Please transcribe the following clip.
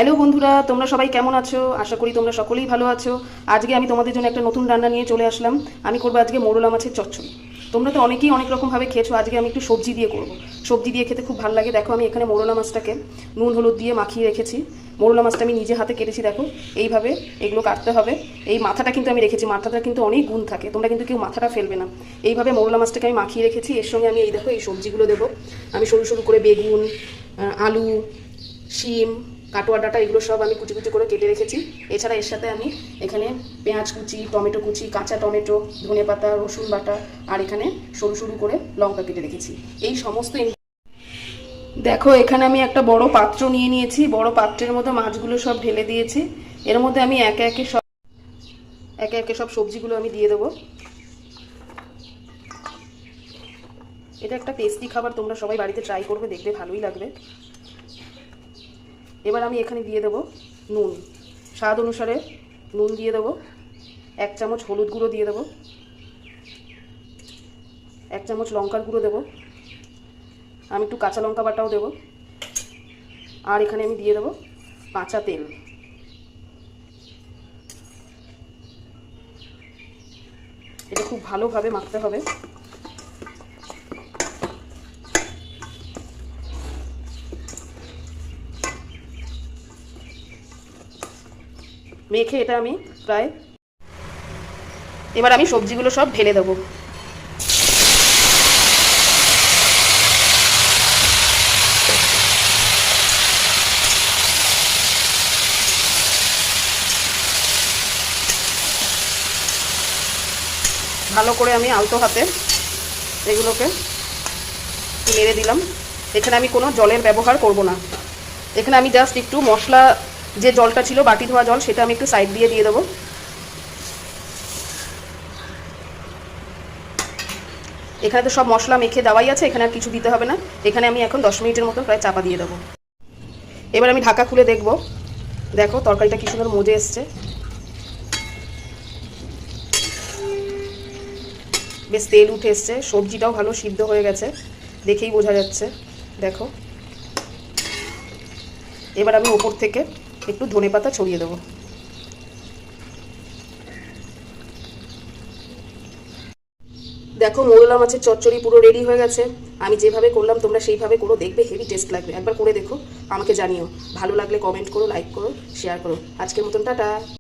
Hello বন্ধুরা, তোমরা সবাই কেমন আছো? আশা করি তোমরা সকলেই ভালো আছো। আজকে আমি তোমাদের জন্য একটা নতুন রান্না নিয়ে চলে আসলাম। আমি করবো আজকে মোরলা মাছের চচ্চড়ি। তোমরা তো অনেকেই অনেক রকমভাবে খেয়েছো, আজকে আমি একটু সবজি দিয়ে করবো। সবজি দিয়ে খেতে খুব ভালো লাগে। দেখো আমি এখানে মোরলা মাছটাকে নুন হলুদ দিয়ে মাখিয়ে রেখেছি। মোরলা মাছটা আমি নিজে হাতে কেটেছি। দেখো এইভাবে এগুলো কাটতে হবে। এই মাথাটা কিন্তু আমি রেখেছি, মাথাটা কিন্তু অনেক গুণ থাকে, তোমরা কিন্তু কেউ মাথাটা ফেলবে না। এইভাবে মোরলা মাছটাকে আমি মাখিয়ে রেখেছি। এর সঙ্গে আমি এই দেখো এই সবজিগুলো দেবো। আমি সরু সরু করে বেগুন, আলু, শিম, কাটোয়া ডাঁটা এগুলো সব আমি কুচি কুচি করে কেটে রেখেছি। এছাড়া এর সাথে আমি এখানে পেঁয়াজ কুচি, টমেটো কুচি, কাঁচা টমেটো, ধনেপাতা, রসুন বাটা আর এখানে সরু সরু করে লঙ্কা কেটে রেখেছি। এই সমস্ত দেখো এখানে আমি একটা বড় পাত্র নিয়ে নিয়েছি। বড় পাত্রের মধ্যে মাছগুলো সব ঢেলে দিয়েছি। এর মধ্যে আমি একে একে সব সবজিগুলো আমি দিয়ে দেবো। এটা একটা টেস্টি খাবার, তোমরা সবাই বাড়িতে ট্রাই করবে, দেখবে ভালোই লাগবে। এবার আমি এখানে দিয়ে দেবো নুন, স্বাদ অনুসারে নুন দিয়ে দেবো। 1 চামচ হলুদ গুঁড়ো দিয়ে দেবো। 1 চামচ লঙ্কার গুঁড়ো দেবো। আমি একটু কাঁচা লঙ্কা বাটাও দেবো। আর এখানে আমি দিয়ে দেবো কাঁচা তেল। এটা খুব ভালোভাবে মাখতে হবে। মেখে এটা আমি প্রায়, এবার আমি সবজিগুলো সব ঢেলে দেবো। ভালো করে আমি আলতো হাতে এগুলোকে নেড়ে দিলাম। এখানে আমি কোনো জলের ব্যবহার করব না। এখানে আমি জাস্ট একটু মশলা, যে জলটা ছিল বাটি ধোয়া জল, সেটা আমি একটু সাইড দিয়ে দেবো। এখানে তো সব মশলা মেখে দেওয়াই আছে, এখানে আর কিছু দিতে হবে না। এখানে আমি এখন 10 মিনিটের মতো প্রায় চাপা দিয়ে দেবো। এবার আমি ঢাকা খুলে দেখব। দেখো তরকারিটা কি সুন্দর মজে এসছে, বেশ তেল উঠে এসছে, সবজিটাও ভালো সিদ্ধ হয়ে গেছে, দেখেই বোঝা যাচ্ছে। দেখো এবার আমি ওপর থেকে একটু ধনেপাতা ছড়িয়ে দেবো। দেখো মোরলা মাছের চচ্চড়ি পুরো রেডি হয়ে গেছে। আমি যেভাবে করলাম তোমরা সেইভাবে করো, দেখবে হেভি টেস্ট লাগবে। একবার করে দেখো, আমাকে জানিও। ভালো লাগলে কমেন্ট করো, লাইক করো, শেয়ার করো। আজকের মতন টাটা।